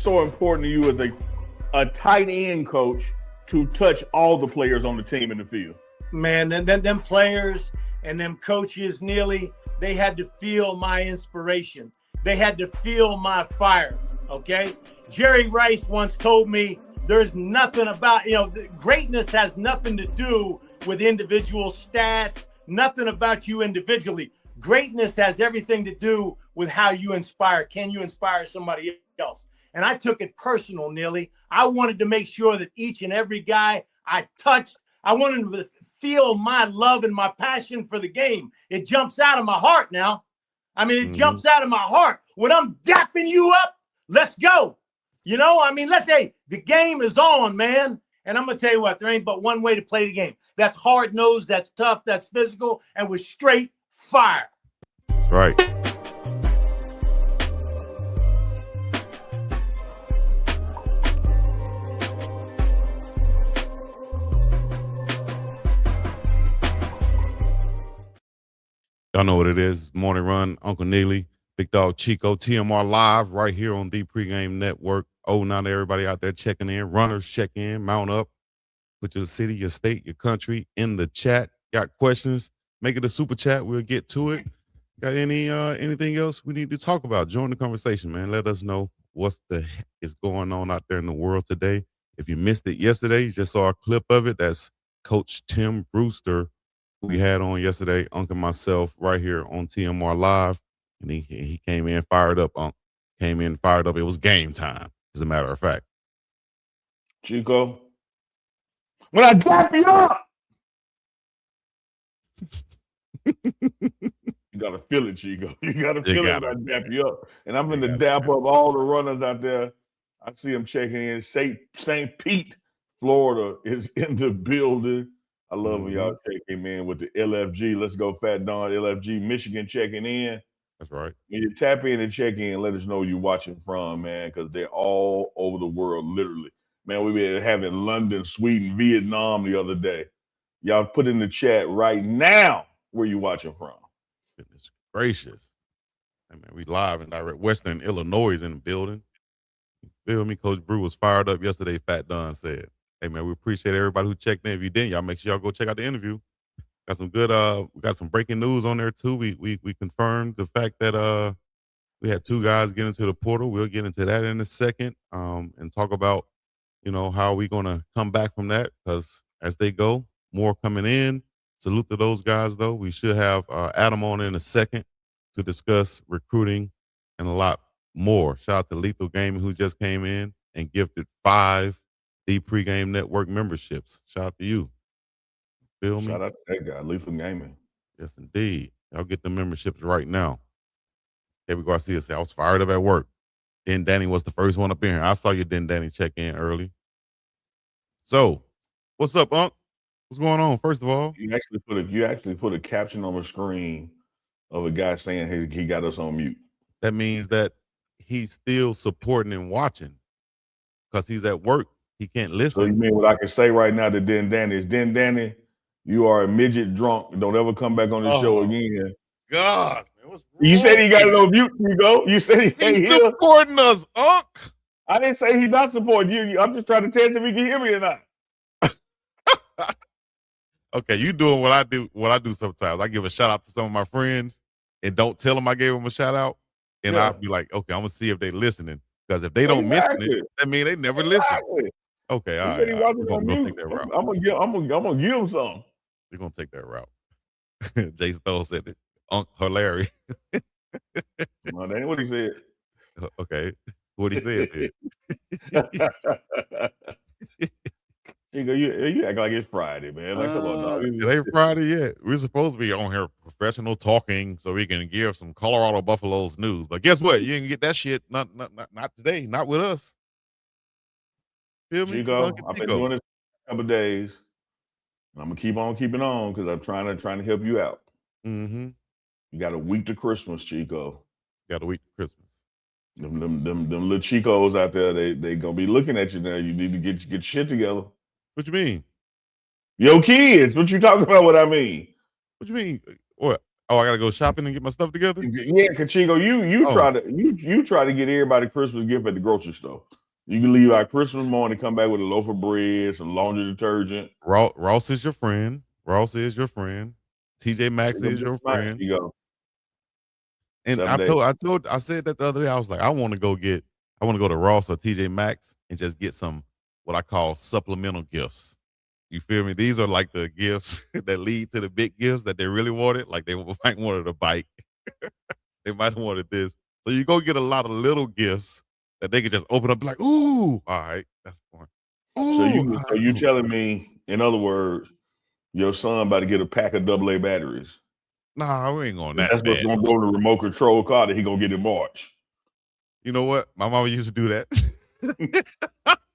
so important to you as a tight end coach to touch all the players on the team in the field? Man, them players and them coaches, Neely, they had to feel my inspiration. They had to feel my fire, okay? Jerry Rice once told me there's nothing about, greatness has nothing to do with individual stats, nothing about you individually. Greatness has everything to do with how you inspire. Can you inspire somebody else? And I took it personal, Neely. I wanted to make sure that each and every guy I touched, I wanted them to feel my love and my passion for the game. It jumps out of my heart now. It jumps out of my heart. When I'm dapping you up, let's go. Let's say the game is on, man. And I'm going to tell you what, there ain't but one way to play the game. That's hard-nosed, that's tough, that's physical, and with straight fire. That's right. Y'all know what it is. Morning Run, Uncle Neely, Big Dog Chico, TMR Live right here on the Pregame Network. Oh, now to everybody out there checking in. Runners, check in, mount up. Put your city, your state, your country in the chat. Got questions? Make it a super chat. We'll get to it. Got anything else we need to talk about? Join the conversation, man. Let us know what's the heck is going on out there in the world today. If you missed it yesterday, you just saw a clip of it. That's Coach Tim Brewster we had on yesterday, Unc and myself right here on TMR Live. And he came in fired up, Unc. Came in fired up. It was game time, as a matter of fact. Chico, when I dap you up, you gotta feel it, Chico. You gotta feel it when I dap you up. And I'm gonna dap up all the runners out there. I see them checking in. St. Pete, Florida is in the building. I love when y'all checking in with the LFG. Let's go, Fat Don. LFG, Michigan checking in. That's right. When you tap in and check in, let us know you're watching from, man, because they're all over the world, literally. Man, we been having London, Sweden, Vietnam the other day. Y'all put in the chat right now where you watching from. Goodness gracious. Hey, man, we live and direct. Western Illinois is in the building. You feel me? Coach Brew was fired up yesterday, Fat Don said. Hey, man, we appreciate everybody who checked in. If you didn't, y'all make sure y'all go check out the interview. Got some good, we got some breaking news on there, too. We confirmed the fact that we had two guys get into the portal. We'll get into that in a second and talk about, how we going to come back from that, because as they go, more coming in. Salute to those guys, though. We should have Adam on in a second to discuss recruiting and a lot more. Shout out to Lethal Gaming, who just came in and gifted 5 the Pregame Network memberships. Shout out to you. Feel me? Shout out to that guy, Lethal Gaming. Yes, indeed. Y'all get the memberships right now. Here we go. I see us. I was fired up at work. Den Danny was the first one up in here. I saw you, Den Danny, check in early. So, what's up, Unc? What's going on? First of all, you actually put a caption on the screen of a guy saying, "Hey, he got us on mute." That means that he's still supporting and watching because he's at work. He can't listen. So you mean what I can say right now to Den Danny is, Den Danny, you are a midget drunk. Don't ever come back on this show again. God, man, what's wrong? You said he got it on mute. You go. You said he's supporting us, Unc. I didn't say he's not supporting you. I'm just trying to test if he can hear me or not. Okay, you doing what I do sometimes. I give a shout out to some of my friends and don't tell them I gave them a shout out. And I'll be like, okay, I'm gonna see if they listening. Because if they don't mention it, that means they never listen. Okay, all right. We're gonna take that route. I'm gonna give him some. We're gonna take that route. Jay Stoll said it. Unc hilarious. No, that ain't what he said. Okay. What he said then. You act like it's Friday, man. Like, come on, dog. It ain't Friday yet. We're supposed to be on here professional talking so we can give some Colorado Buffaloes news. But guess what? You didn't get that shit. Not today. Not with us. Feel me? Chico, I've been doing this a couple of days. And I'm gonna keep on keeping on because I'm trying to help you out. Mm-hmm. You got a week to Christmas, Chico. Got a week to Christmas. Them little Chicos out there, they gonna be looking at you now. You need to get shit together. What you mean? Yo, kids, what you talking about? What I mean? What you mean? What? Oh, I gotta go shopping and get my stuff together. Yeah, Chico, you try to get everybody Christmas gift at the grocery store. You can leave out Christmas morning, come back with a loaf of bread, some laundry detergent. Ross is your friend. Ross is your friend. TJ Maxx is your friend. And I said that the other day. I was like, I want to go to Ross or TJ Maxx and just get some what I call supplemental gifts. You feel me? These are like the gifts that lead to the big gifts that they really wanted. Like they might wanted a bike. They might have wanted this. So you go get a lot of little gifts that they could just open up and be like, ooh, all right, that's fine. Ooh, so you telling me, in other words, your son about to get a pack of AA batteries? Nah, we ain't going that That's what's gonna go in the remote control car that he gonna get in March. You know what? My mama used to do that.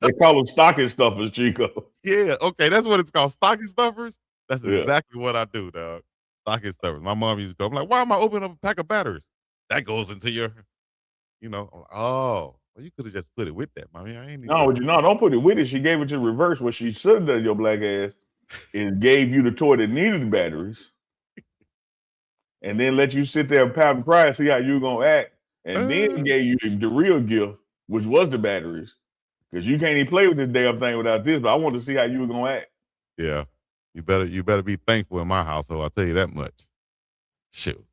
They call them stocking stuffers, Chico. Yeah, okay, that's what it's called, stocking stuffers. That's exactly what I do, dog. Stocking stuffers. My mom used to do. I'm like, why am I opening up a pack of batteries? That goes into your, well, you could have just put it with that, mommy. Don't put it with it. She gave it to reverse. What she should have done, your black ass, is gave you the toy that needed the batteries, and then let you sit there and pout and cry and see how you gonna act, and then gave you the real gift, which was the batteries, because you can't even play with this damn thing without this. But I want to see how you were gonna act. Yeah, you better be thankful in my household. I'll tell you that much. Shoot.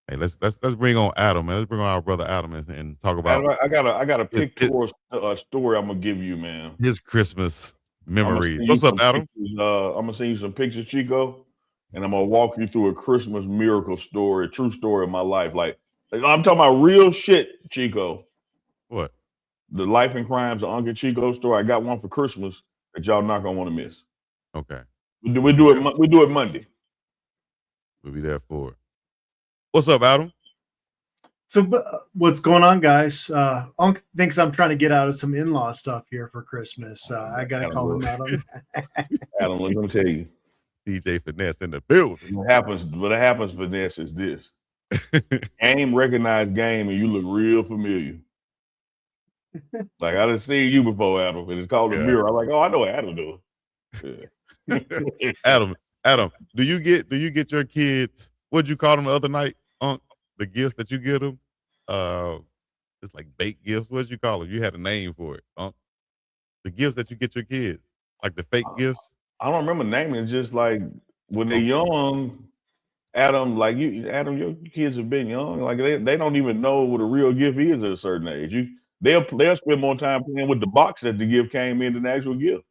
Hey, let's bring on Adam, man. Let's bring on our brother Adam and talk about. Adam, I got a pictorial story I'm gonna give you, man. His Christmas memories. What's up, Adam? I'm gonna send you some pictures, Chico, and I'm gonna walk you through a Christmas miracle story, a true story of my life. Like I'm talking about real shit, Chico. What? The life and crimes of Uncle Chico story. I got one for Christmas that y'all not gonna want to miss. Okay. We do it Monday. We'll be there for it. What's up, Adam? So what's going on, guys? Unc thinks I'm trying to get out of some in-law stuff here for Christmas. I got to call him out on that. Adam, let me tell you. DJ Finesse in the building. What happens, Finesse, is this. Game recognized game, and you look real familiar. Like, I done seen you before, Adam, and it's called a mirror. I'm like, oh, I know what Adam doing. Yeah. Adam, do you get your kids, what'd you call them the other night? The gifts that you get them, it's like baked gifts. What'd you call them? You had a name for it. The gifts that you get your kids, like the fake gifts. I don't remember naming. It's just like when they're young, Adam. Like Adam, your kids have been young. Like they don't even know what a real gift is at a certain age. They'll spend more time playing with the box that the gift came in than the actual gift.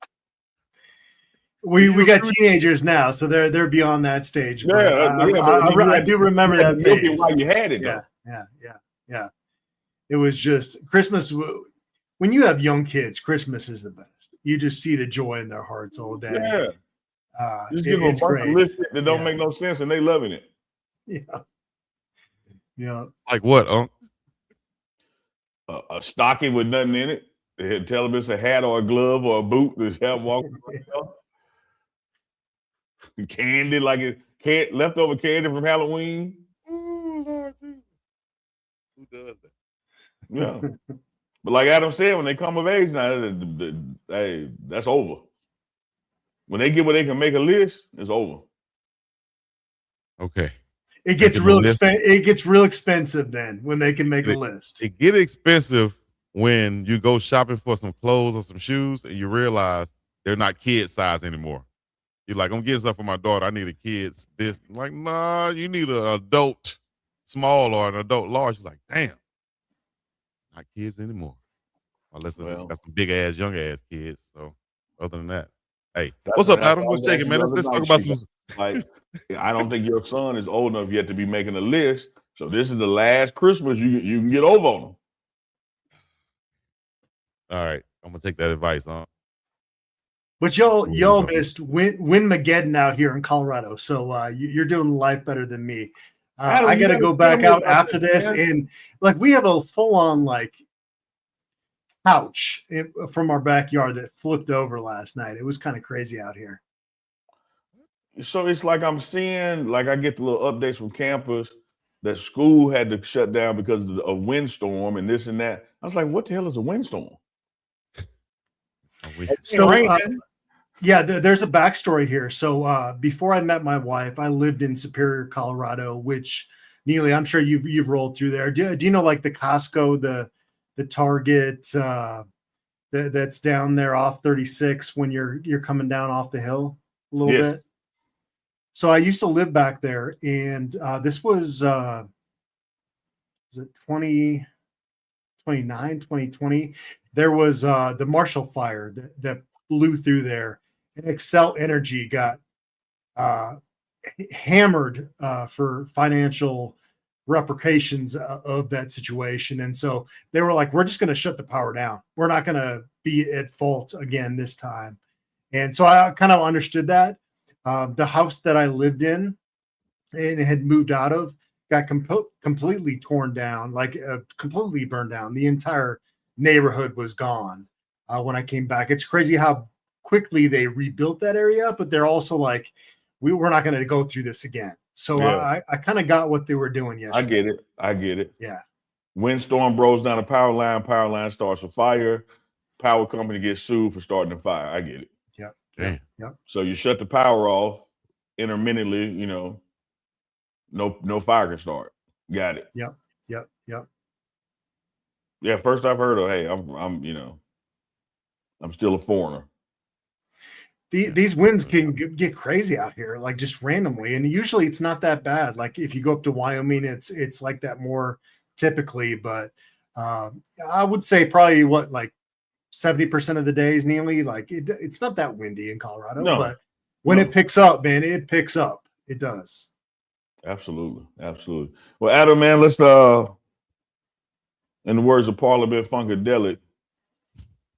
We got teenagers now, so they're beyond that stage. I do remember that phase. While you had it, yeah. It was just Christmas. When you have young kids, Christmas is the best. You just see the joy in their hearts all day. Yeah, just give them a bunch of list that don't make no sense, and they loving it. Yeah. Like what, a stocking with nothing in it. They had tell them it's a hat or a glove or a boot that's help walking. Candy, like leftover candy from Halloween. Ooh, Lord Jesus. Who does that? Yeah. But like Adam said, when they come of age now, hey, that's over. When they get where they can make a list, it's over. Okay. It gets real expensive. It gets real expensive then when they can make a list. It gets expensive when you go shopping for some clothes or some shoes and you realize they're not kid size anymore. You're like, I'm getting stuff for my daughter. I need a kid's this. I'm like, nah, you need an adult small or an adult large. You're like, damn, not kids anymore. Unless it's got some big ass, young ass kids. So other than that, hey, what's up, Adam? What's shaking, man? Let's talk about some. Like, I don't think your son is old enough yet to be making a list. So this is the last Christmas you can get over on him. All right, I'm gonna take that advice on. But y'all missed Winmageddon out here in Colorado, so you're doing life better than me. I got to go back out after this, and like we have a full-on like couch from our backyard that flipped over last night. It was kind of crazy out here. So it's like I'm seeing, like I get the little updates from campus that school had to shut down because of a windstorm and this and that. I was like, what the hell is a windstorm? So Yeah, there's a backstory here. So before I met my wife, I lived in Superior, Colorado, which Neely, I'm sure you've rolled through there. Do you know like the Costco, the Target that's down there off 36 when you're coming down off the hill a little bit? So I used to live back there, and this was it 2020? There was the Marshall Fire that blew through there, and Excel Energy got hammered for financial repercussions of that situation. And so they were like, we're just going to shut the power down. We're not going to be at fault again this time. And so I kind of understood that. The house that I lived in and had moved out of got completely torn down, like completely burned down. The entire neighborhood was gone when I came back. It's crazy how quickly they rebuilt that area, but they're also like, we're not going to go through this again. So I kind of got what they were doing yesterday. I get it. Yeah. Windstorm blows down a power line starts a fire, power company gets sued for starting a fire. I get it. Yep. So you shut the power off intermittently, no fire can start. Got it. Yep. Yeah, first I've heard of, hey, I'm still a foreigner. These winds can get crazy out here, like just randomly, and usually it's not that bad. Like if you go up to Wyoming, it's like that more typically, but I would say probably like 70% of the days, Neely, like it's not that windy in Colorado, but when it picks up, man, it picks up. It does. Absolutely. Well, Adam, man, let's in the words of Parliament Funkadelic,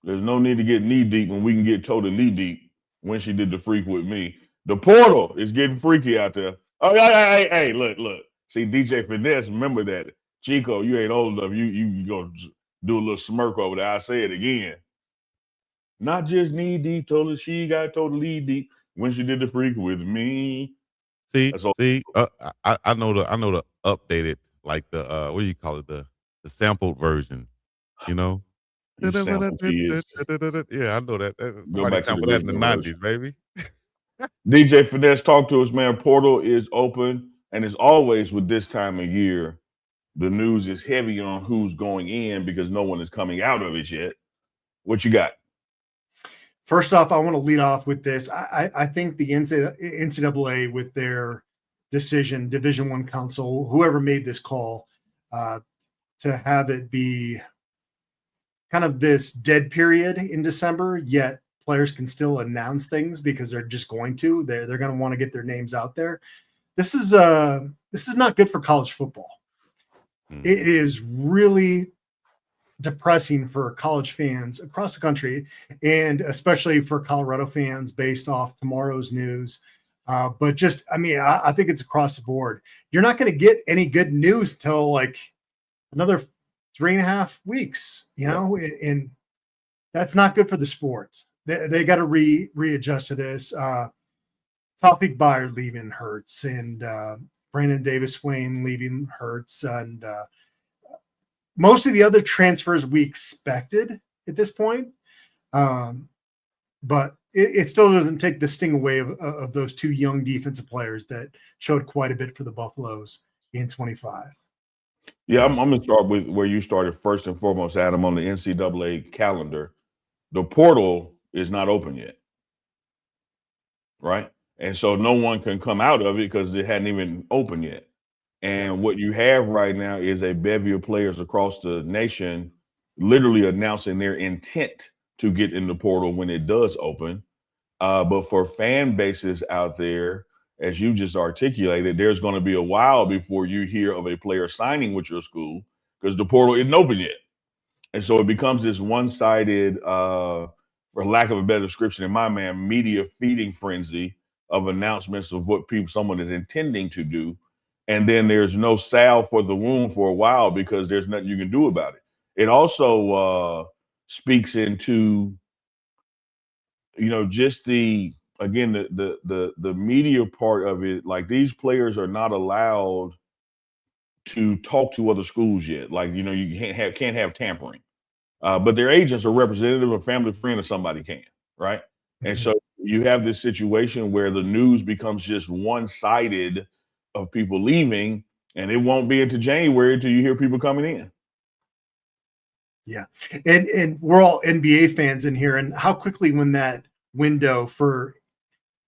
there's no need to get knee deep when we can get totally deep. When she did the freak with me, the portal is getting freaky out there. Oh, hey, look. See, DJ Finesse, remember that. Chico, you ain't old enough. You go do a little smirk over there. I say it again. Not just knee deep, she got totally deep when she did the freak with me. I know the updated, like the what do you call it, the sampled version, Yeah, I know that. Somebody sampled that in the 90s, baby. DJ Finesse, talk to us, man. Portal is open, and as always with this time of year, the news is heavy on who's going in because no one is coming out of it yet. What you got? First off, I want to lead off with this. I think the NCAA, with their decision, Division I Council, whoever made this call, to have it be kind of this dead period in December, yet players can still announce things because they're just going to. They're going to want to get their names out there. This is not good for college football. It is really depressing for college fans across the country, and especially for Colorado fans based off tomorrow's news. But just, I think it's across the board. You're not going to get any good news till like another 3.5 weeks, and that's not good for the sport. They got to readjust to this. Tawfiq Byer leaving hurts, and Brandon Davis-Wayne leaving hurts, and most of the other transfers we expected at this point. But it still doesn't take the sting away of those two young defensive players that showed quite a bit for the Buffaloes in 25. Yeah, I'm going to start with where you started first and foremost, Adam, on the NCAA calendar. The portal is not open yet, right? And so no one can come out of it because it hadn't even opened yet. And what you have right now is a bevy of players across the nation literally announcing their intent to get in the portal when it does open. But for fan bases out there, as you just articulated, there's going to be a while before you hear of a player signing with your school because the portal isn't open yet. And so it becomes this one-sided, for lack of a better description in my man, media feeding frenzy of announcements of what someone is intending to do. And then there's no salve for the wound for a while because there's nothing you can do about it. It also speaks into, just the media part of it. Like, these players are not allowed to talk to other schools yet. Like, you can't have tampering, but their agents are representative, a family friend, or somebody can, right? And so you have this situation where the news becomes just one-sided of people leaving, and it won't be into January until you hear people coming in. Yeah. And we're all NBA fans in here. And how quickly when that window for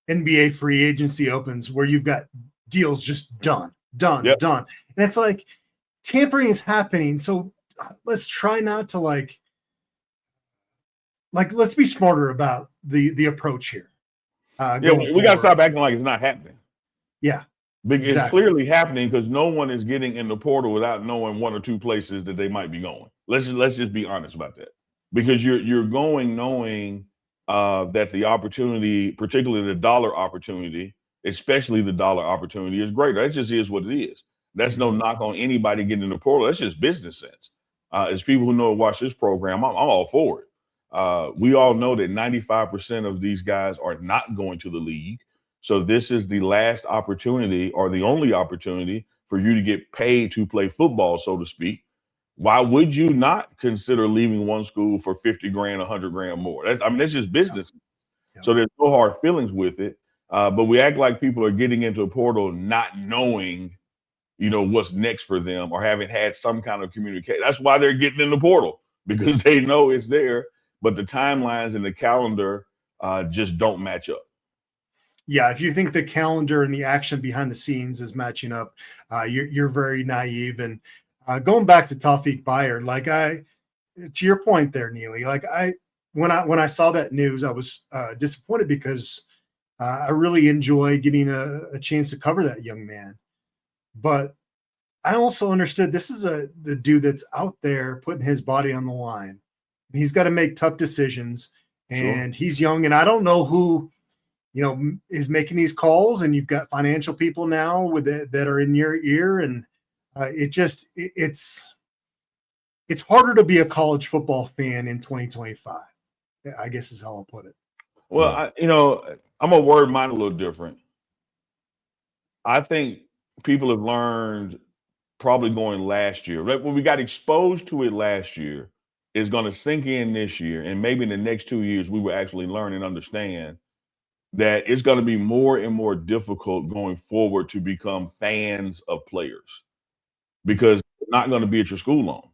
NBA free agency opens where you've got deals just done. Yep. And it's like tampering is happening. So let's try not to like let's be smarter about the approach here. We got to stop acting like it's not happening. Yeah. Exactly. It's clearly happening because no one is getting in the portal without knowing one or two places that they might be going. Let's just be honest about that, because you're going knowing that the opportunity, particularly the dollar opportunity, especially the dollar opportunity, is greater. That just is what it is. That's no knock on anybody getting in the portal. That's just business sense. As people who know watch this program, I'm all for it. We all know that 95% of these guys are not going to the league. So this is the last opportunity or the only opportunity for you to get paid to play football, so to speak. Why would you not consider leaving one school for 50 grand, 100 grand more? That's just business. Yeah. So there's no hard feelings with it. But we act like people are getting into a portal not knowing, what's next for them or haven't had some kind of communication. That's why they're getting in the portal, because they know it's there, but the timelines and the calendar just don't match up. Yeah, if you think the calendar and the action behind the scenes is matching up, you're very naive. And going back to Tawfiq Buyer, to your point there, Neely, when I saw that news, I was disappointed because I really enjoy getting a chance to cover that young man. But I also understood this is the dude that's out there putting his body on the line. He's got to make tough decisions, and he's young, and I don't know who is making these calls, and you've got financial people now that are in your ear. And it's harder to be a college football fan in 2025, I guess is how I'll put it. Well, I'm a word mine a little different. I think people have learned probably going last year, right? When we got exposed to it last year, is going to sink in this year. And maybe in the next 2 years, we will actually learn and understand that it's going to be more and more difficult going forward to become fans of players, because they're not going to be at your school long.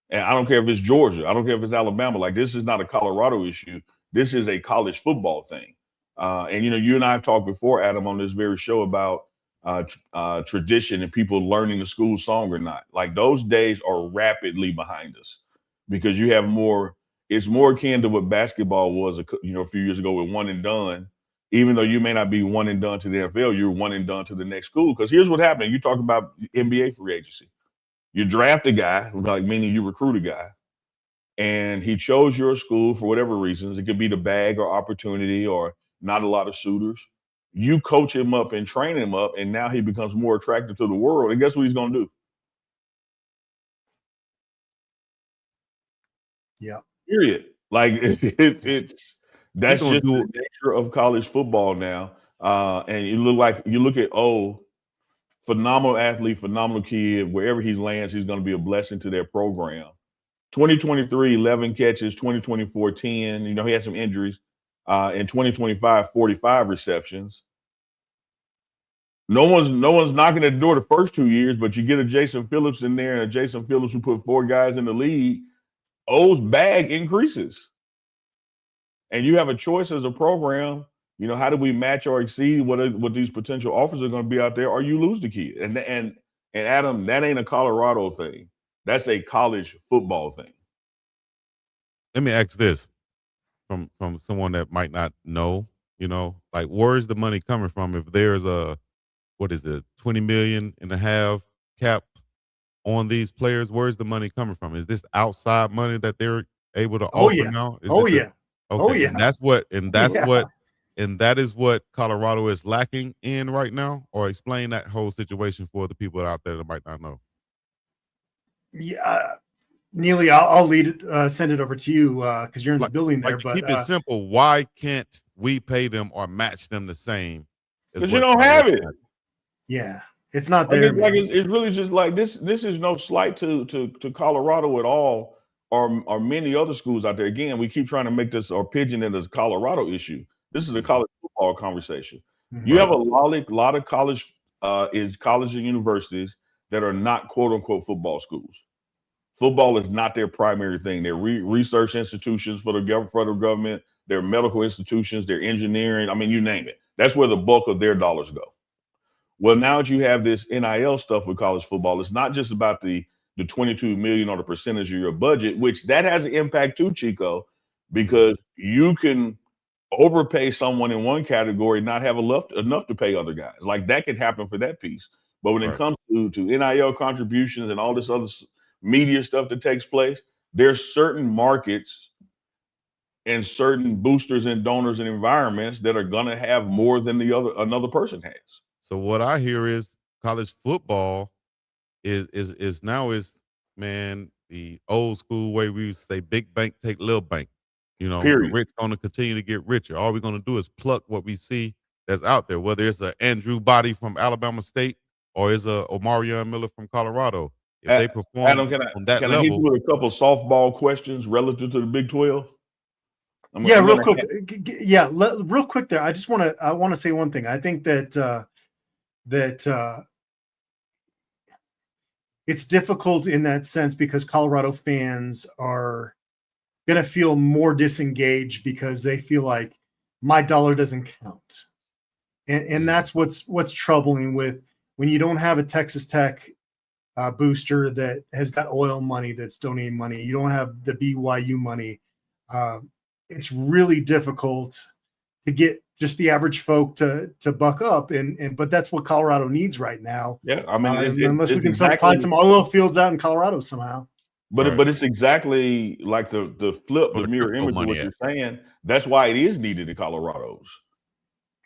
And I don't care if it's Georgia. I don't care if it's Alabama. Like, this is not a Colorado issue. This is a college football thing. And, you and I have talked before, Adam, on this very show about tradition and people learning the school song or not. Like, those days are rapidly behind us, because you have more. It's more akin to what basketball was, a few years ago with one and done. Even though you may not be one and done to the NFL, you're one and done to the next school. Because here's what happened. You talk about NBA free agency. You draft a guy, meaning you recruit a guy, and he chose your school for whatever reasons. It could be the bag or opportunity or not a lot of suitors. You coach him up and train him up, and now he becomes more attractive to the world. And guess what he's going to do? Yeah. Period. Like, that's just the nature of college football now. And you look at phenomenal athlete, phenomenal kid. Wherever he lands, he's going to be a blessing to their program. 2023, 11 catches. 2024, 10. He had some injuries. In 2025, 45 receptions. No one's knocking at the door the first 2 years, but you get a Jason Phillips in there, and a Jason Phillips who put 4 guys in the league. O's bag increases. And you have a choice as a program, how do we match or exceed what these potential offers are going to be out there, or you lose the kid. And Adam, that ain't a Colorado thing. That's a college football thing. Let me ask this from someone that might not know, where's the money coming from? If there's a, 20 million and a half cap on these players, where's the money coming from? Is this outside money that they're able to offer now? Okay. And that is what Colorado is lacking in right now? Or explain that whole situation for the people out there that might not know. Yeah, Neely, I'll lead it, send it over to you because you're in the building there. But keep it simple. Why can't we pay them or match them the same? Because you don't have it. Yeah, it's not there. It's really just like this. This is no slight to Colorado at all, or many other schools out there. Again, we keep trying to make this or pigeon it as a Colorado issue. This is a college football conversation. Mhm. You have a lot of college colleges and universities that are not quote unquote football schools. Football is not their primary thing. They're research institutions for the federal government. They're medical institutions. They're engineering. I mean, you name it. That's where the bulk of their dollars go. Well, now that you have this NIL stuff with college football, it's not just about the 22 million or the percentage of your budget, which that has an impact too, Chico, because you can overpay someone in one category, not have enough to pay other guys. Like that could happen for that piece. But when it comes to NIL contributions and all this other media stuff that takes place, there's certain markets and certain boosters and donors and environments that are gonna have more than another person has. So what I hear is college football is now man, the old school way we used to say big bank take little bank. You know, the Period. rich gonna continue to get richer. All we're gonna do is pluck what we see that's out there, whether it's an Andrew Body from Alabama State or it's a Omarion Miller from Colorado. If they perform Adam, on that I hit level, you with a couple softball questions relative to the Big 12? Real quick. Real quick there. I want to say one thing. I think that it's difficult in that sense because Colorado fans are going to feel more disengaged because they feel like my dollar doesn't count. And that's what's troubling with when you don't have a Texas Tech booster that has got oil money that's donating money. You don't have the BYU money. It's really difficult to get just the average folk to buck up, but that's what Colorado needs right now. Yeah, I mean, unless we can find some oil fields out in Colorado somehow. But it's exactly like the flip, the mirror image of what you're saying. That's why it is needed in Colorado's.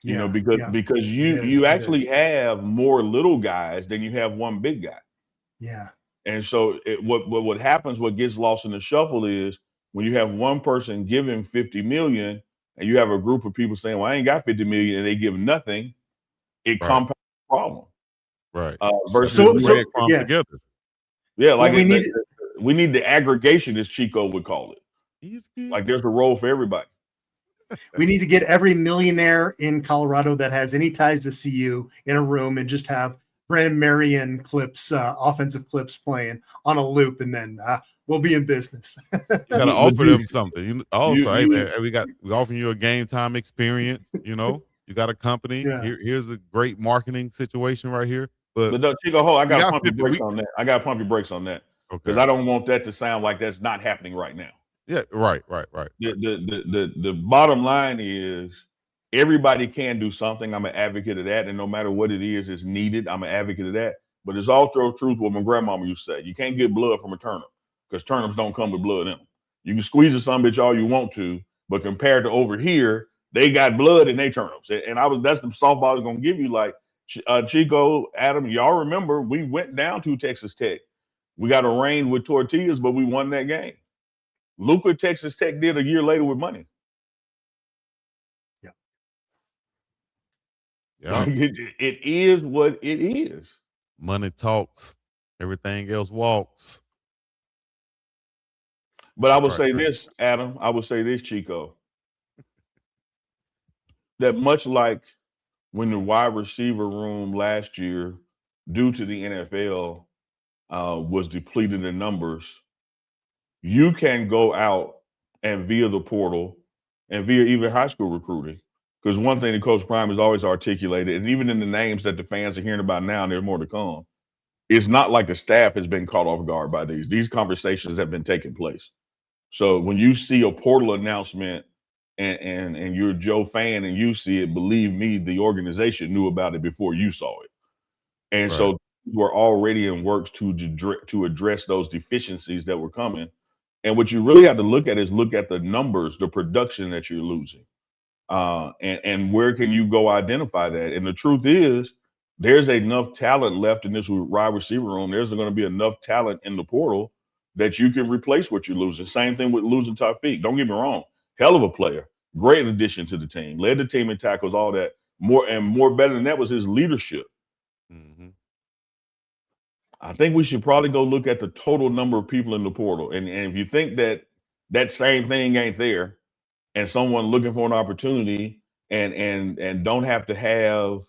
You know, because you actually have more little guys than you have one big guy. Yeah. And so what happens, what gets lost in the shuffle is when you have one person giving 50 million and you have a group of people saying, well, I ain't got 50 million and they give nothing, it compounds the problem. Right. Versus together. Yeah, like we need the aggregation, as Chico would call it. Like there's a role for everybody. We need to get every millionaire in Colorado that has any ties to CU in a room and just have Brandon Marion clips, offensive clips playing on a loop, and then we'll be in business. You got to offer them something. Hey man, we offering you a game time experience. You know, you got a company. Yeah. Here's a great marketing situation right here. But Chico, I got to pump your brakes on that. I got to pump your brakes on that because I don't want that to sound like that's not happening right now. Yeah, right. The bottom line is everybody can do something. I'm an advocate of that, and no matter what it is needed. I'm an advocate of that. But it's also truth what my grandmama used to say. You can't get blood from a turnip because turnips don't come with blood in them. You can squeeze a son bitch all you want to, but compared to over here, they got blood in their turnips. And that's the softball I was gonna give you. Like Chico, Adam, y'all remember we went down to Texas Tech. We got arraigned with tortillas, but we won that game. Look what Texas Tech did a year later with money. Yeah. It is what it is. Money talks. Everything else walks. But I would say this, Adam. I would say this, Chico. That much like when the wide receiver room last year, due to the NFL, was depleted in numbers, you can go out and via the portal and via even high school recruiting. Because one thing that Coach Prime has always articulated, and even in the names that the fans are hearing about now, and there's more to come, it's not like the staff has been caught off guard by these. These conversations have been taking place. So when you see a portal announcement and you're a Joe fan and you see it, believe me, the organization knew about it before you saw it. And so we're already in works to address those deficiencies that were coming. And what you really have to look at is look at the numbers, the production that you're losing. And where can you go identify that? And the truth is, there's enough talent left in this wide receiver room. There's going to be enough talent in the portal that you can replace what you're losing. Same thing with losing Taufik. Don't get me wrong. Hell of a player. Great addition to the team. Led the team in tackles, all that. More better than that was his leadership. Mm-hmm. I think we should probably go look at the total number of people in the portal. And if you think that same thing ain't there and someone looking for an opportunity and don't have to have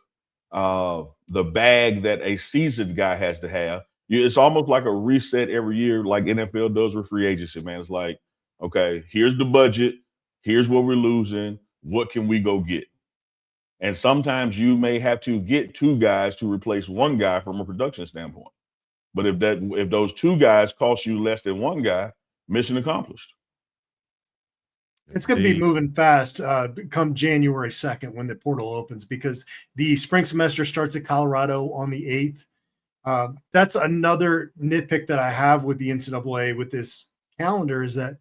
the bag that a seasoned guy has to have. It's almost like a reset every year, like NFL does with free agency, man. It's like, okay, here's the budget, here's what we're losing, what can we go get? And sometimes you may have to get two guys to replace one guy from a production standpoint. But if those two guys cost you less than one guy, mission accomplished. It's going to be moving fast come January 2nd when the portal opens, because the spring semester starts at Colorado on the 8th. That's another nitpick that I have with the NCAA with this calendar, is that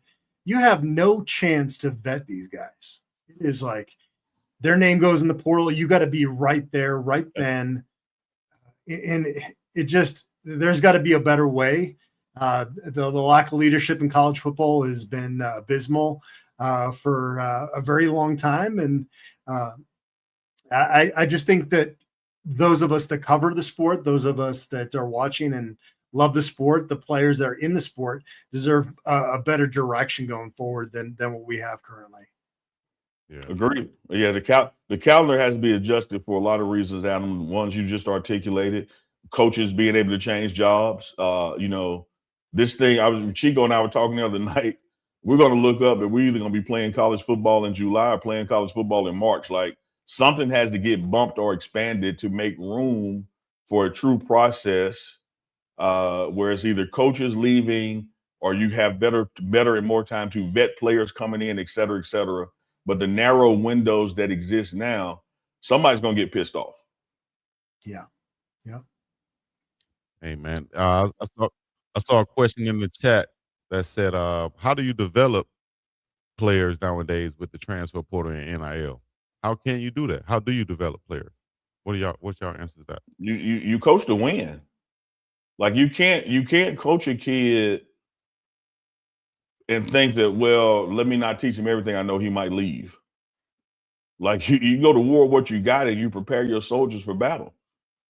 you have no chance to vet these guys. It is like their name goes in the portal. You got to be right there, right then. And it just, there's got to be a better way. The lack of leadership in college football has been abysmal for a very long time. And I just think that those of us that cover the sport, those of us that are watching and love the sport, the players that are in the sport, deserve a better direction going forward than what we have currently. Yeah, agreed. Yeah, the calendar has to be adjusted for a lot of reasons, Adam. Ones you just articulated, coaches being able to change jobs. This thing, Chico and I were talking the other night. We're going to look up and we're either going to be playing college football in July or playing college football in March. Like, something has to get bumped or expanded to make room for a true process, where it's either coaches leaving or you have better and more time to vet players coming in, et cetera, et cetera. But the narrow windows that exist now, somebody's going to get pissed off. Yeah. Yeah. Hey, man. I saw a question in the chat that said, how do you develop players nowadays with the transfer portal and NIL? How can you do that? How do you develop players? What's y'all answer to that? You coach to win. Like, you can't coach a kid and think that, well, let me not teach him everything I know, he might leave. Like, you go to war what you got and you prepare your soldiers for battle.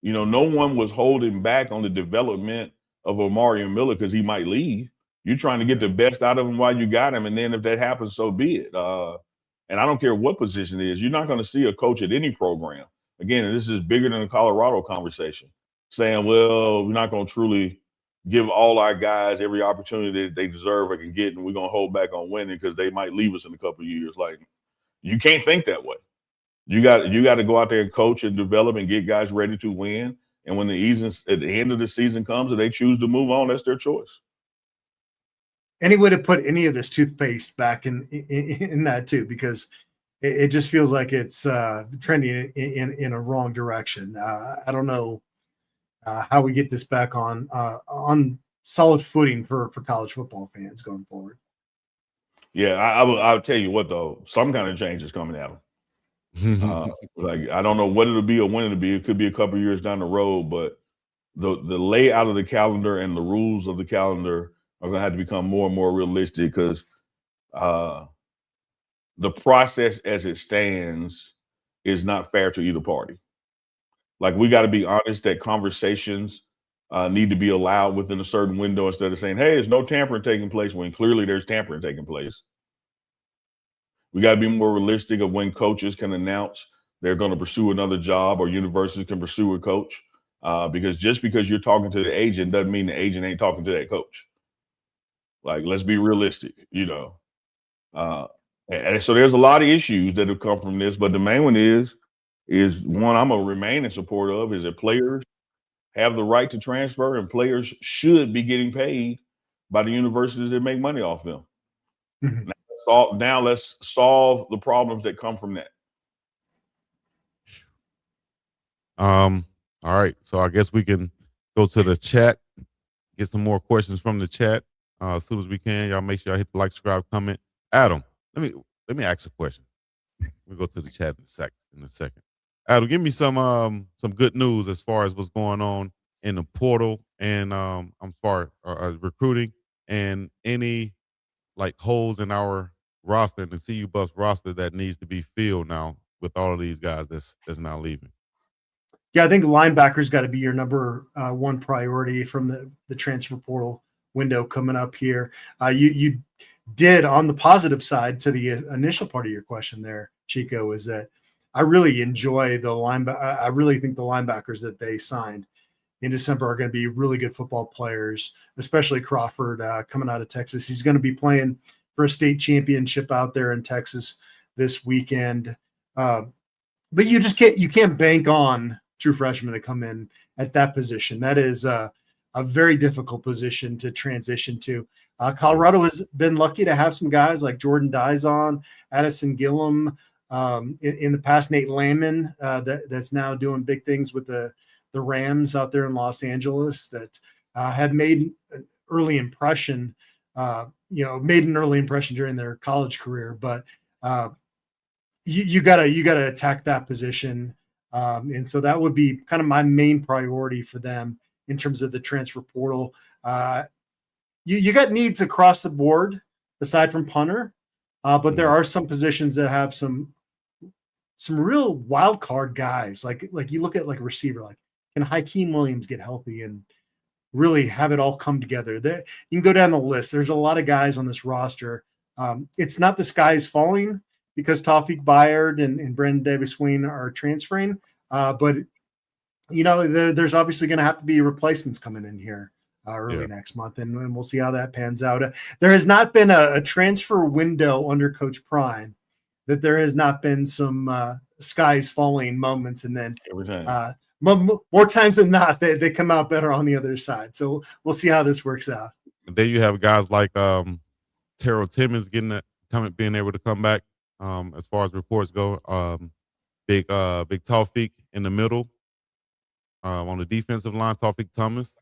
No one was holding back on the development of Omari Miller because he might leave. You're trying to get the best out of him while you got him, and then if that happens, so be it. And I don't care what position it is. You're not going to see a coach at any program. Again, this is bigger than the Colorado conversation, saying, well, we're not going to truly give all our guys every opportunity that they deserve or can get, and we're going to hold back on winning because they might leave us in a couple of years. Like, you can't think that way. You got to go out there and coach and develop and get guys ready to win. And when at the end of the season comes and they choose to move on, that's their choice. Any way to put any of this toothpaste back in that too, because it just feels like it's trending in a wrong direction. I don't know how we get this back on solid footing for college football fans going forward. Yeah, I'll tell you what, though, some kind of change is coming at them. Like, I don't know what it'll be or when it'll be. It could be a couple of years down the road, but the layout of the calendar and the rules of the calendar are going to have to become more and more realistic, because the process as it stands is not fair to either party. Like, we got to be honest that conversations need to be allowed within a certain window, instead of saying, hey, there's no tampering taking place, when clearly there's tampering taking place. We got to be more realistic of when coaches can announce they're going to pursue another job, or universities can pursue a coach. Because just because you're talking to the agent doesn't mean the agent ain't talking to that coach. Like, let's be realistic, and so there's a lot of issues that have come from this, but the main one is one I'm going to remain in support of, is that players have the right to transfer, and players should be getting paid by the universities that make money off them. Mm-hmm. Now let's solve the problems that come from that. All right. So I guess we can go to the chat, get some more questions from the chat as soon as we can. Y'all make sure y'all hit the like, subscribe, comment. Adam, let me ask a question. We'll go to the chat in a second. Adam, give me some good news as far as what's going on in the portal and recruiting, and any like holes in our roster, and the CU Buffs roster that needs to be filled now with all of these guys that's now leaving. Yeah, I think linebackers got to be your number one priority from the transfer portal window coming up here. You did, on the positive side to the initial part of your question there, Chico, is that I really enjoy the linebacker. I really think the linebackers that they signed in December are going to be really good football players, especially Crawford coming out of Texas. He's going to be playing for a state championship out there in Texas this weekend. But you can't bank on true freshmen to come in at that position. That is a very difficult position to transition to. Colorado has been lucky to have some guys like Jordan Dizon, Addison Gillum, in the past, Nate Landman, that's now doing big things with the Rams out there in Los Angeles that have made an early impression, during their college career. But you gotta attack that position, and so that would be kind of my main priority for them in terms of the transfer portal. You got needs across the board aside from punter, but there are some positions that have some real wild card guys. Like you look at like a receiver, like can Hakeem Williams get healthy and really have it all come together? You can go down the list. There's a lot of guys on this roster. It's not the sky is falling because Tawfiq Bayard and Brandon Davis-Wayne are transferring, but there's obviously going to have to be replacements coming in here early next month, and we'll see how that pans out. There has not been a transfer window under Coach Prime that there has not been some skies falling moments, and then more times than not, they come out better on the other side. So we'll see how this works out. And then you have guys like Terrell Timmons being able to come back. As far as reports go, big Tawfiq in the middle. On the defensive line, Tawfiq Thomas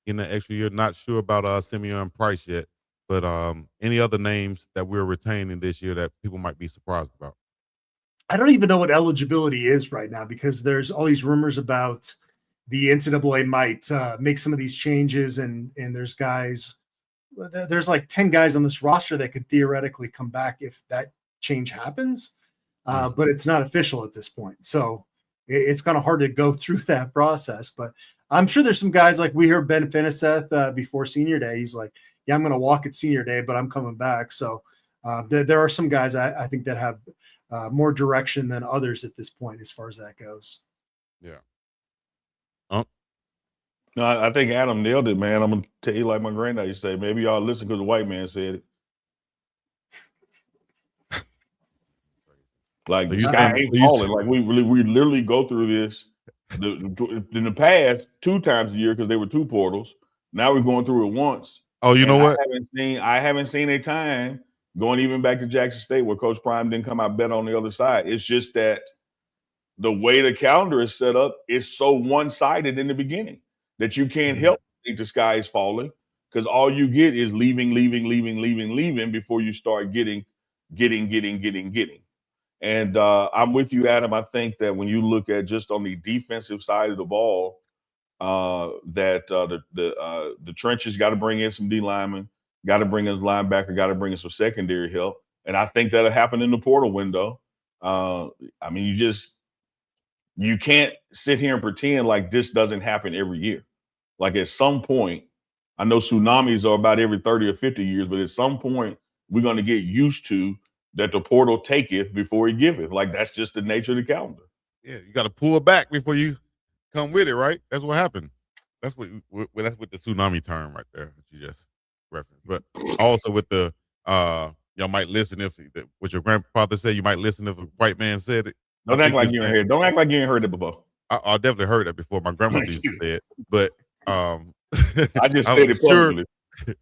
getting an extra year. Not sure about Simeon Price yet, but any other names that we're retaining this year that people might be surprised about? I don't even know what eligibility is right now because there's all these rumors about the NCAA might make some of these changes, and there's guys. There's like 10 guys on this roster that could theoretically come back if that change happens, but it's not official at this point. So it's kind of hard to go through that process. But I'm sure there's some guys like we heard Ben Finiseth before senior day. He's like, yeah, I'm going to walk at senior day, but I'm coming back. So there are some guys I think that have more direction than others at this point as far as that goes. Yeah. No, I think Adam nailed it, man. I'm going to tell you like my granddad used to say, maybe y'all listen because the white man said it. Like the sky ain't falling. Like we literally go through this in the past 2 times a year because they were 2 portals. Now we're going through it once. Oh, you know what? I haven't seen a time going even back to Jackson State where Coach Prime didn't come out better on the other side. It's just that the way the calendar is set up is so one-sided in the beginning that you can't help think the sky is falling because all you get is leaving before you start getting. And I'm with you, Adam. I think that when you look at just on the defensive side of the ball, that the trenches got to bring in some D linemen, got to bring in linebacker, got to bring in some secondary help, and I think that'll happen in the portal window. I mean, you can't sit here and pretend like this doesn't happen every year. Like at some point, I know tsunamis are about every 30 or 50 years, but at some point we're going to get used to that the portal taketh before he giveth. Like that's just the nature of the calendar. Yeah, you got to pull it back before you come with it, right? That's what happened. That's what the tsunami term right there that you just referenced. But also with the y'all might listen if what your grandfather said. You might listen if a white man said it. Don't act like you ain't heard. Don't act like you ain't heard it before. I definitely heard that before. My grandmother used to say it, but I just said it publicly.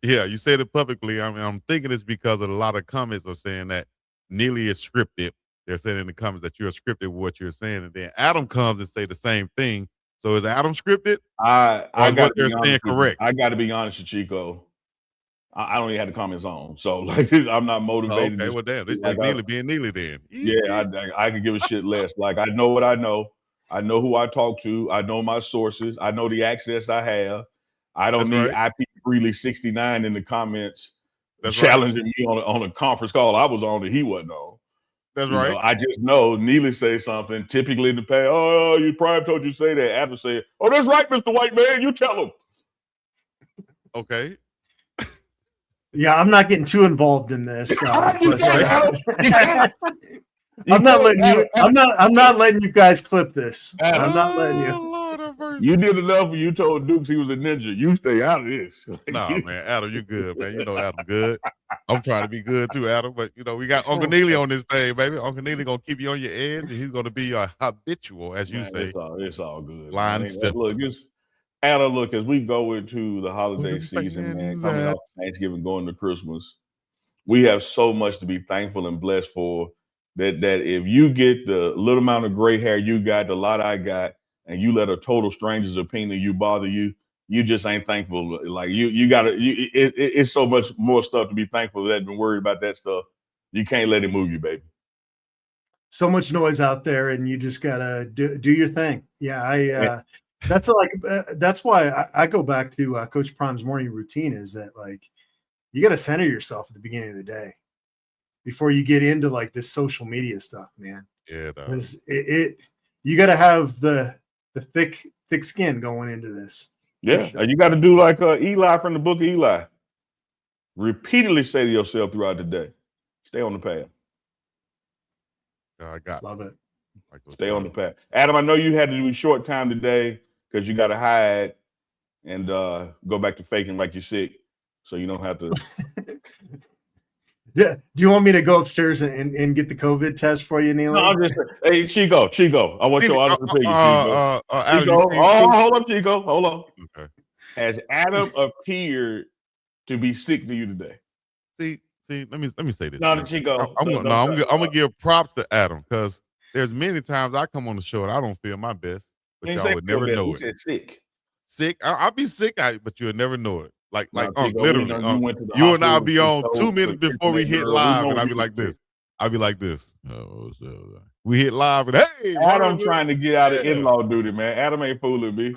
Yeah, you said it publicly. I mean, I'm thinking it's because of a lot of comments are saying that Neely is scripted. They're saying in the comments that you're scripted with what you're saying, and then Adam comes and say the same thing. So is Adam scripted? I got they're saying correct. I got to be honest with Chico. I don't even have the comments on, so like I'm not motivated. Oh, okay, well damn, this like Neely being Neely then. Yeah, I could give a shit less. Like I know what I know. I know who I talk to. I know my sources. I know the access I have. I don't need IP Freely 69 in the comments challenging me on a conference call I was on that he wasn't on. That's right. I just know Neely say something. Typically in the past, oh, you Prime told you to say that. After say, oh, that's right, Mr. White Man. You tell him. Okay. Yeah, I'm not getting too involved in this. I'm not letting you. I'm not letting you guys clip this. I'm not letting you. Lord have mercy. You did enough when you told Dukes he was a ninja. You stay out of this. Nah, man, Adam, you good, man. You know Adam good. I'm trying to be good too, Adam. But we got Uncle Neely on this thing, baby. Uncle Neely gonna keep you on your edge, and he's gonna be a habitual, as you say. It's all good. Line step. Look, Adam, look, as we go into the holiday season, man, coming off Thanksgiving, going to Christmas, we have so much to be thankful and blessed for. That if you get the little amount of gray hair you got, the lot I got, and you let a total stranger's opinion you bother you, you just ain't thankful. Like you gotta. It's so much more stuff to be thankful that than worry about that stuff. You can't let it move you, baby. So much noise out there, and you just gotta do your thing. Yeah, that's why I go back to Coach Prime's morning routine. Is that like you got to center yourself at the beginning of the day before you get into like this social media stuff, man. Yeah, because you got to have the thick skin going into this. Yeah, sure. You got to do like Eli from the book of Eli. Repeatedly say to yourself throughout the day, stay on the path. Love it. Stay on the path. Adam, I know you had to do a short time today because you got to hide and go back to faking like you're sick, so you don't have to. Yeah. Do you want me to go upstairs and get the COVID test for you, Neil? No, I'm just hey, Chico. I want your honest opinion, Chico. Adam, hold up, Chico. Hold on. Okay. Has Adam appeared to be sick to you today? See. Let me say this. No, Chico. I'm gonna give props to Adam because there's many times I come on the show and I don't feel my best, but y'all would never know it. He said sick. Sick. I'll be sick, but you'll never know it. Like Chico, literally, you and I'll be on 2 minutes before we hit live, and I'll be like this. I'll be like this. Oh, so we hit live, and hey, Adam trying to get out of in-law duty, man. Adam ain't fooling me.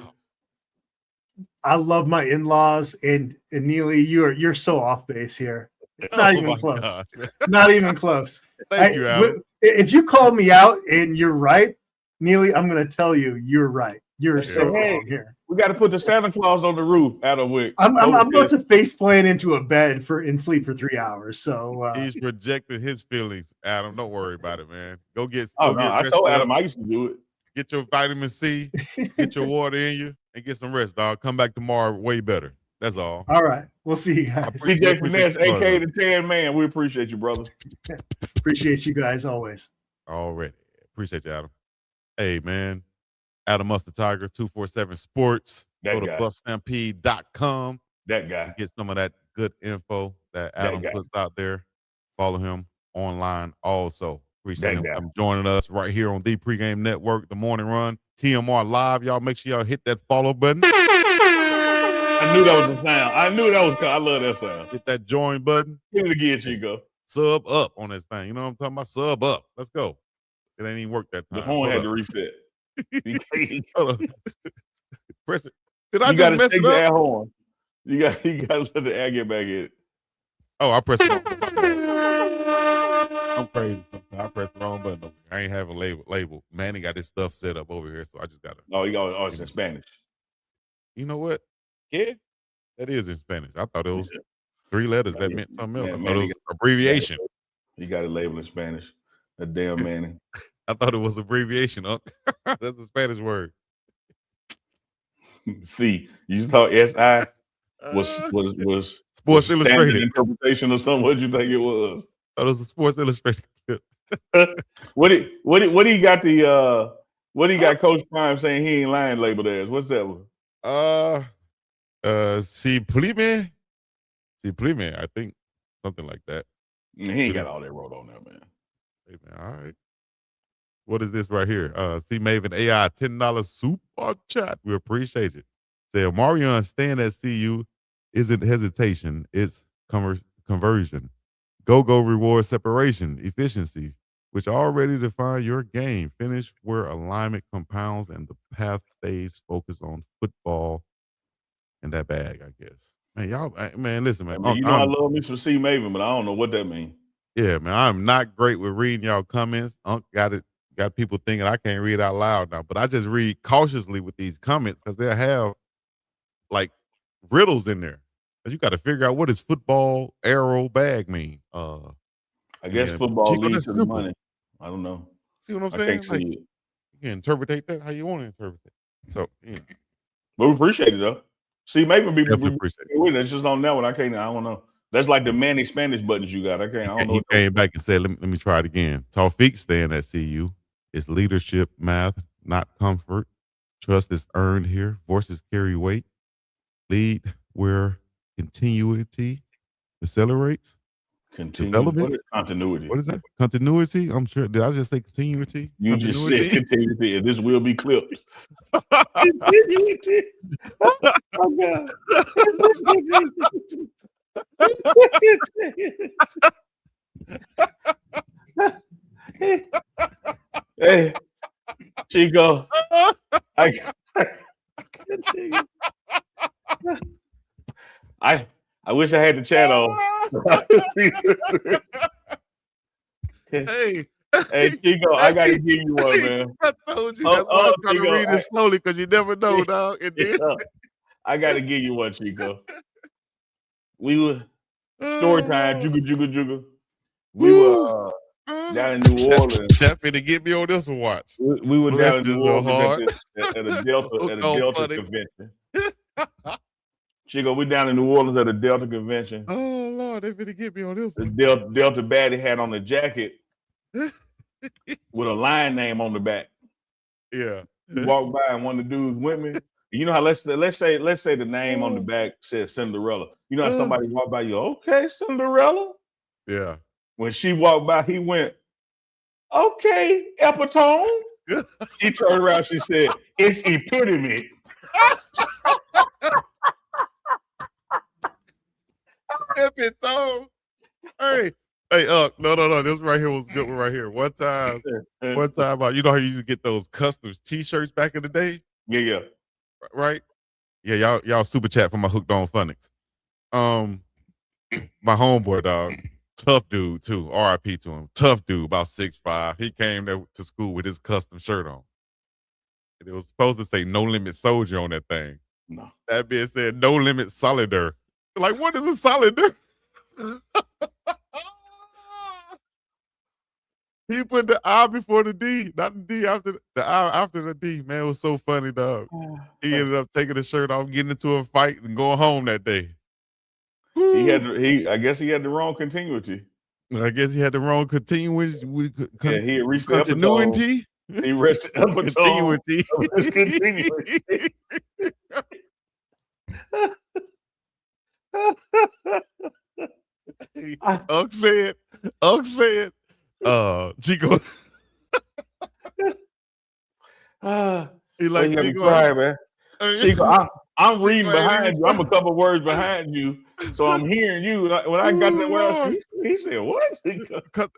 I love my in-laws, and Neely, you're so off base here. It's not even close. God. Not even close. Thank you, Adam. If you call me out and you're right, Neely, I'm going to tell you you're right. You're so wrong here. We got to put the Santa Claus on the roof, Adam Wick. I'm about to face plant into a bed and sleep for 3 hours. So he's projecting his feelings, Adam. Don't worry about it, man. Go get. I told Adam I used to do it. Get your vitamin C, get your water in you, and get some rest, dog. Come back tomorrow way better. That's all. All right. We'll see you guys. CJ Finesse, a.k.a. the Tan Man. We appreciate you, brother. Appreciate you guys always. Already. Appreciate you, Adam. Hey, man. Adam Mustard Tiger, 247 Sports. Go to buffstampede.com. That guy. Get some of that good info that Adam puts out there. Follow him online also. Appreciate him joining us right here on the Pregame Network, the Morning Run, TMR Live. Y'all make sure y'all hit that follow button. I knew that was the sound. I love that sound. Hit that join button. Give it again, Chico. Sub up on this thing. You know what I'm talking about? Sub up. Let's go. It ain't even work that time. The horn had to reset. Press it. Did I just mess it up? Air horn. You got to let the air get back in. Oh, I pressed it. I'm crazy. I pressed the wrong button. I ain't have a label. Manny got this stuff set up over here, so I just got to. Oh, it's in Spanish. You know what? Yeah, that is in Spanish. I thought it was 3 letters that meant something else. I thought it was abbreviation. You got it labeled in Spanish. That damn Manny. I thought it was abbreviation, Unc. That's a Spanish word. See, you thought SI was Sports Illustrated interpretation or something. What did you think it was? Oh, it was a Sports Illustrated clip. What do you got Coach Prime saying he ain't lying labeled as? What's that one? Sublime, I think. Something like that. He ain't got all that wrote on there, man. Hey, man, all right. What is this right here? C Maven AI $10 super chat. We appreciate it. Say Marion staying at CU isn't hesitation, it's conversion. Go reward separation, efficiency, which already define your game. Finish where alignment compounds and the path stays focused on football and that bag, I guess. Man, listen, man. I love me some C Maven, but I don't know what that means. Yeah, man, I'm not great with reading y'all comments. Unc got people thinking I can't read out loud now, but I just read cautiously with these comments because they'll have like riddles in there. You got to figure out what does football arrow bag mean. I guess football leads to the money. I don't know. See what I'm I saying? can't Like, see it. you can interpret that how you want to interpret it. So, yeah. But we appreciate it though. See, maybe Definitely appreciate it. with it. It's just on that one. I don't know. That's like the Manny Spanish buttons you got. I don't know. He came back and said, let me try it again. Tawfiq staying at CU. It's leadership, math, not comfort. Trust is earned here. Voices carry weight. Lead where continuity accelerates. Development. What is continuity? What is that? Continuity? I'm sure. Did I just say continuity? You continuity? just said continuity, and this will be clipped. Continuity. Oh God. Hey, Chico. I wish I had the chat on. Hey, Chico, I gotta give you one, man. I told you that's why I'm trying to read it slowly because you never know, dog. And then... I gotta give you one, Chico. We were story time, juga. We were down in New Orleans. Chat finna get me on this one. Watch. We were down in New Orleans at a Delta convention. Chico, we down in New Orleans at a Delta convention. Oh Lord, they finna get me on this one. The Delta baddie had on a jacket with a lion name on the back. Yeah. He walked by and one of the dudes with me. You know how let's say the name on the back says Cinderella. You know how somebody walked by, you okay, Cinderella? Yeah. When she walked by, he went, okay, Epitome. She turned around, she said, it's epitome. Epitome. Hey, no. This right here was a good one right here. One time, you know how you used to get those customs T-shirts back in the day? Yeah. Right? Yeah, y'all super chat for my Hooked on Phonics. My homeboy, dog, tough dude too. RIP to him. Tough dude, about 6'5". He came there to school with his custom shirt on. And it was supposed to say No Limit Soldier on that thing. No. That being said, No Limit Solider. Like, what is a solider? He put the I before the D, not the D after the I after the D. Man, it was so funny, dog. He ended up taking the shirt off, getting into a fight, and going home that day. I guess he had the wrong continuity. I guess he had the wrong continuity. He had reached continuity. He reached the continuity. Ugg said, Chico. He like Chico. Cry, man. Chico, I'm reading behind you. I'm a couple words behind you, so I'm hearing you. When I got that word, he said, "What?"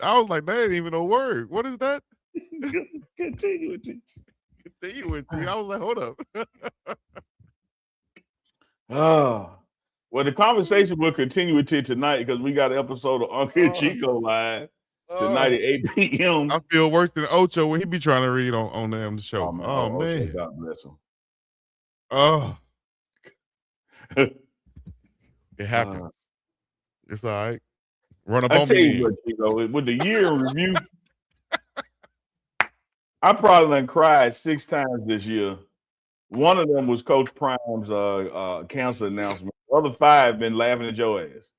I was like, "That ain't even a word. What is that?" Continuity. I was like, "Hold up." Well, the conversation will continue tonight because we got an episode of Uncle Chico live tonight at 8 p.m. I feel worse than Ocho when he be trying to read on the show. Oh man. God bless him. Oh. It happens. It's all right. Run up on me. What, Chico, with the year in review, I probably done cried 6 times this year. One of them was Coach Prime's cancer announcement. The other 5 been laughing at your ass.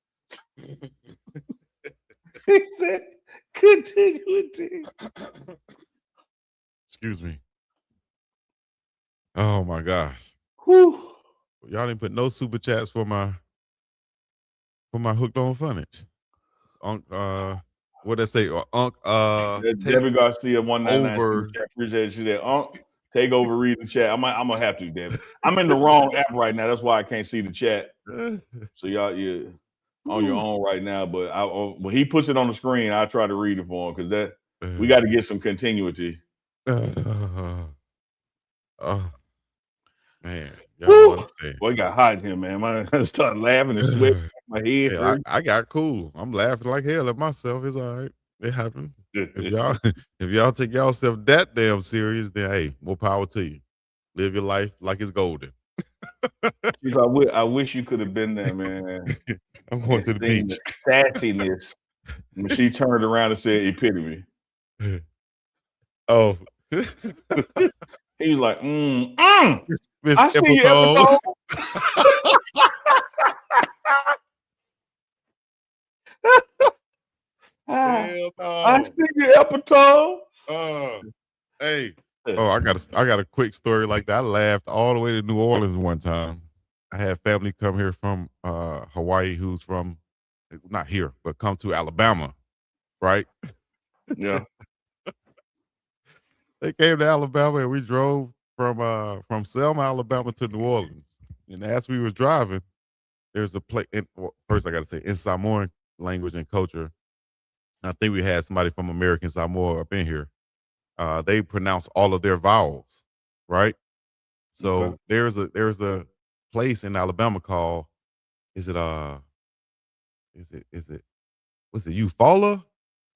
He said, continuity. Excuse me. Oh my gosh. Whew. Y'all didn't put no super chats for my Hooked on Phonics. What they say? Debbie Garcia 199. Appreciate it. She said, take over, read the chat. I'm gonna have to, Debbie. I'm in the wrong app right now. That's why I can't see the chat. So y'all, you're on your own right now. But when he puts it on the screen, I'll try to read it for him because we got to get some continuity. Oh man, boy, it got hot in here, man. I started laughing and sweating. My head hurt. I got cool. I'm laughing like hell at myself. It's all right. It happened. If y'all take yourself that damn serious, then hey, more power to you. Live your life like it's golden. I wish you could have been there, man. I'm going to the beach. Sassiness when she turned around and said epitome. Oh. He's like, Miss I see you, Epitone. Hell I no. see you, Epitone. Hey. Oh, I got a quick story like that. I laughed all the way to New Orleans one time. I had family come here from Hawaii who's from not here, but come to Alabama, right? Yeah. They came to Alabama and we drove from Selma, Alabama to New Orleans. And as we was driving, there's a place. First, I got to say, in Samoan language and culture, I think we had somebody from American Samoa up in here. They pronounce all of their vowels, right? So Okay. there's a place in Alabama called was it Eufaula?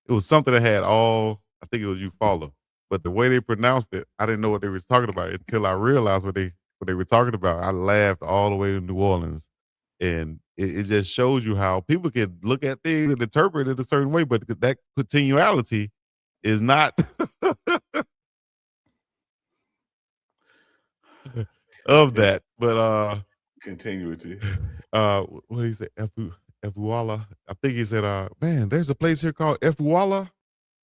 It was something that had all, I think it was Eufaula. But the way they pronounced it, I didn't know what they was talking about until I realized what they were talking about. I laughed all the way to New Orleans. And it just shows you how people can look at things and interpret it a certain way, but that continuality is not of that. But continuity. What did he say? Efuala. I think he said, man, there's a place here called Efuala.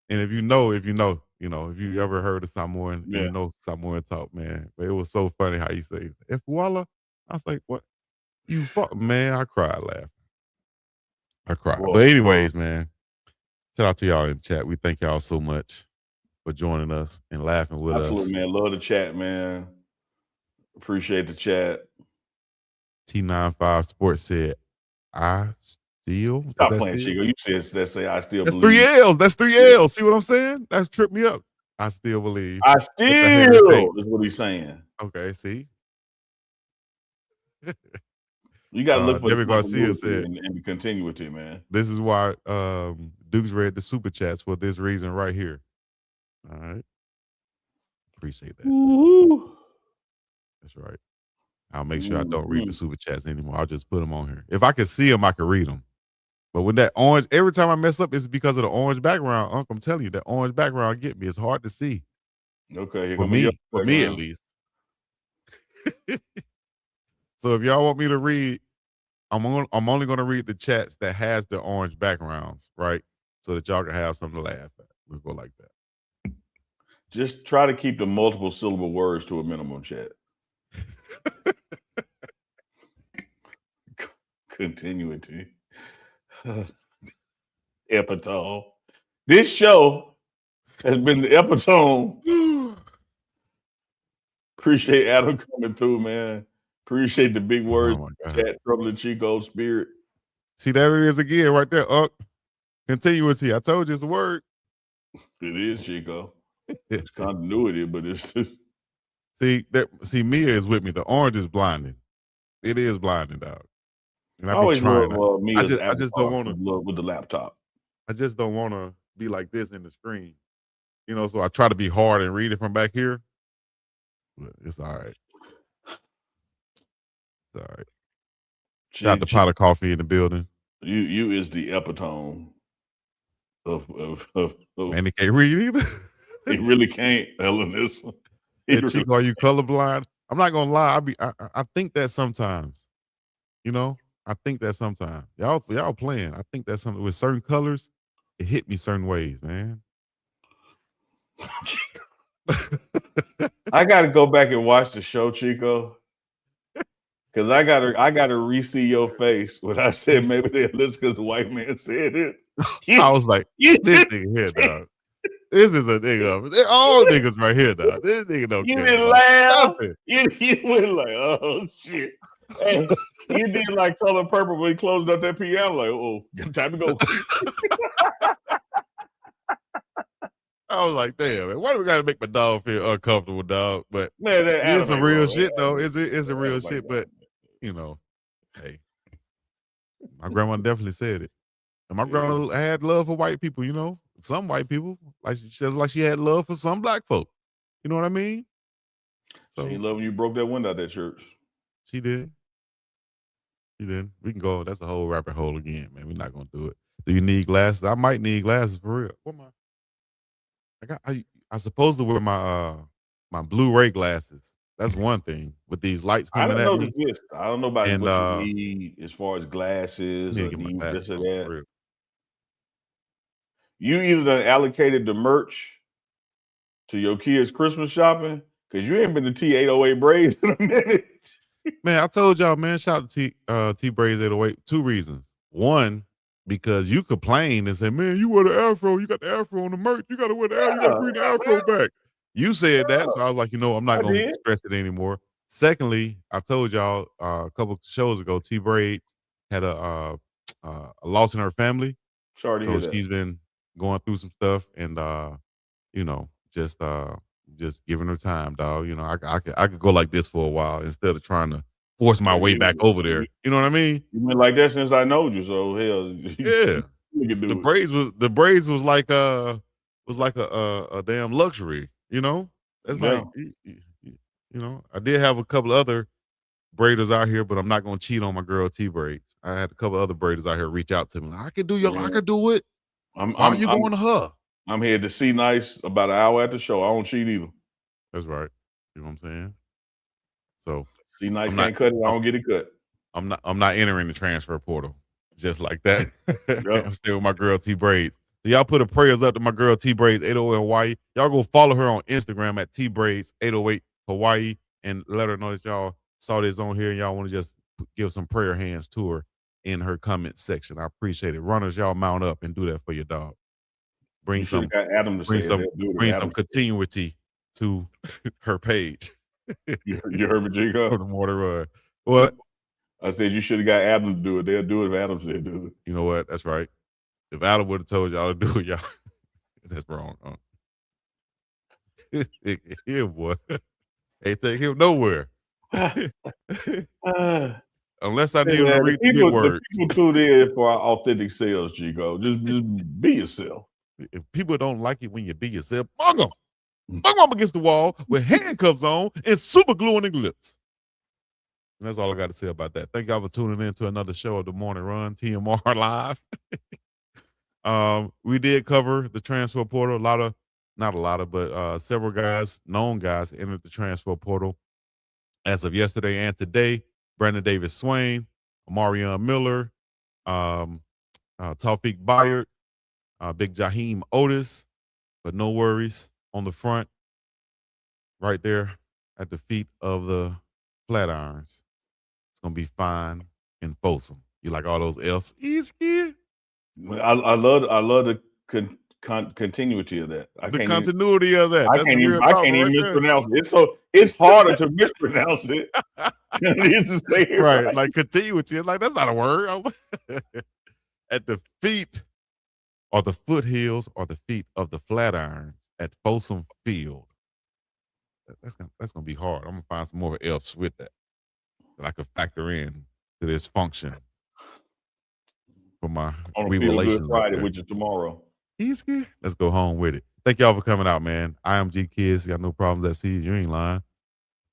And if you ever heard of Samoan, you know Samoan talk, man. But it was so funny how you say Efuala. I was like, what? You fuck, man. I cried laughing. I cried. Well, but anyways, man, shout out to y'all in the chat. We thank y'all so much for joining us and laughing with us. Man. Love the chat, man. Appreciate the chat. T95 Sports said, I still. Stop playing, Chico. You said that say I still That's believe. 3 L's. That's 3 L's. See what I'm saying? That's tripped me up. I still believe. I still is what he's saying. Okay, see? You got to look for Debbie Garcia said, and the continuity, man. This is why Dukes read the super chats for this reason right here. All right. Appreciate that. Woo-hoo. That's right. I'll make sure I don't read the super chats anymore. I'll just put them on here. If I could see them, I could read them. But with that orange, every time I mess up, it's because of the orange background. Uncle, I'm telling you, that orange background get me. It's hard to see. Okay, for me at least. So if y'all want me to read, I'm only going to read the chats that has the orange backgrounds, right? So that y'all can have something to laugh at. We'll go like that. Just try to keep the multiple syllable words to a minimum, chat. Continuity. Epitome. This show has been the epitome. Appreciate Adam coming through, man. Appreciate the big words. Chat, troubling Chico's spirit. See, there it is again, right there. Continuity. I told you it's a word. It is, Chico. It's continuity, but it's just... See, Mia is with me. The orange is blinding. It is blinding, dog. And I always be trying. I just don't want to with the laptop. I just don't want to be like this in the screen, So I try to be hard and read it from back here. But it's all right. It's all right. Shout out to Pot of Coffee in the building. You is the epitome of man, he can't read either. He really can't, Helenis. Chico, are you colorblind? I'm not gonna lie. I think that sometimes. I think that sometimes. Y'all playing. I think that something with certain colors, it hit me certain ways, man. I gotta go back and watch the show, Chico. Cause I gotta re-see your face when I said maybe they're listening because the white man said it. I was like, this nigga here, dog. This is a nigga. They're all niggas right here, dog. This nigga don't care. You didn't laugh. You went like, oh shit. Hey, you did like Color Purple when he closed up that piano. Like, oh, time to go. I was like, damn, man, why do we gotta make my dog feel uncomfortable, dog? But man, it's a real shit, though. It's a real shit, but hey, my grandma definitely said it. And my grandma had love for white people, some white people, like she had love for some black folk. You know what I mean? So she loved when you broke that window at that church. She did. She did. We can go. That's a whole rabbit hole again, man. We're not gonna do it. Do you need glasses? I might need glasses for real. What am I? I supposed to wear my my Blu-ray glasses. That's one thing with these lights I coming don't at know me. this. I don't know about And what you need as far as I glasses need to or get my need this glasses or on that. for real. You either done allocated the merch to your kids' Christmas shopping because you ain't been to T808 Braids in a minute. Man, I told y'all, man, shout out to T Braids 808. 2 reasons. One, because you complained and said, man, you wear the afro, you got the afro on the merch, you gotta wear the afro, you gotta Yeah, bring the yeah, afro man. back. You said that, Yeah, so I was like, I'm not I gonna did. stress it anymore. Secondly, I told y'all a couple of shows ago, T Braids had a loss in her family. Sorry to So hear that. she's been going through some stuff and you know, just giving her time, dog. I could go like this for a while instead of trying to force my Yeah, way back over there. You know what I mean? you've been like that since I know you, so hell, Yeah. you can The do it. braids was like a damn luxury, you know? That's Yeah, like I did have a couple other braiders out here, but I'm not gonna cheat on my girl T Braids. I had a couple other braiders out here reach out to me. Like, I man. could do it. I'm Why are I'm you I'm going to her? I'm here to see nice about an hour at the show. I don't cheat either. That's right. You know what I'm saying? So See nice I'm not can't cut it. I I'm, don't get it cut. I'm not entering the transfer portal just like that. Yep. I'm still with my girl T Braids. So y'all put a prayers up to my girl T Braids 808 Hawaii. Y'all go follow her on Instagram at T Braids 808 Hawaii and let her know that y'all saw this on here and y'all want to just give some prayer hands to her in her comment section. I appreciate it. Runners, y'all mount up and do that for your dog. You should have got Adam to say it. They'll do it if Bring Adam some continuity to her page. You heard me, Jacob? On the morning run. What? I said you should have got Adam to do it. They'll do it if Adam said do it. You know what? That's right. If Adam would have told y'all to do it, y'all, that's wrong. Yeah, boy. Ain't take him nowhere. Unless I need him to read the big words. The people tune in for our authentic sales, Chico. Just be yourself. If people don't like it when you be yourself, bung them. Bung them against the wall with handcuffs on and super glue on their lips. And that's all I got to say about that. Thank y'all for tuning in to another show of the Morning Run, TMR Live. We did cover the transfer portal. Several guys, known guys, entered the transfer portal as of yesterday and today. Brandon Davis Swain, Amarion Miller, Taufik Bayard, Big Jaheim Otis, but no worries on the front, right there at the feet of the Flatirons. It's gonna be fine and Folsom. You like all those F's? I love the continuity of that. The continuity of that. I can't even mispronounce it. It's harder to mispronounce it than it is to say it right. Like continuity. Like that's not a word. At the feet or the foothills or the feet of the Flatirons at Folsom Field. That's gonna be hard. I'm gonna find some more F's with that I could factor in to this function for my relations. Friday, which is tomorrow. Easy. Let's go home with it. Thank y'all for coming out, man. I am G Kids. Got no problems at sea. You ain't lying.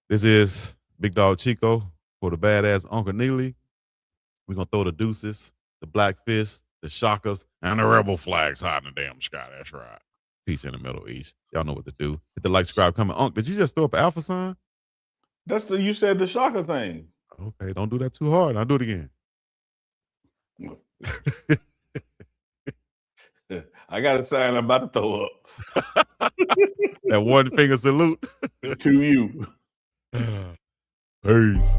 This is Big Dog Chico for the badass Uncle Neely. We're gonna throw the deuces, the black fist, the shockers, and the rebel flags high in the damn sky. That's right. Peace in the Middle East. Y'all know what to do. Hit the like, subscribe, comment. Unc, did you just throw up an alpha sign? You said the shocker thing. Okay, don't do that too hard. I'll do it again. I got a sign I'm about to throw up. That one finger salute. To you. Peace.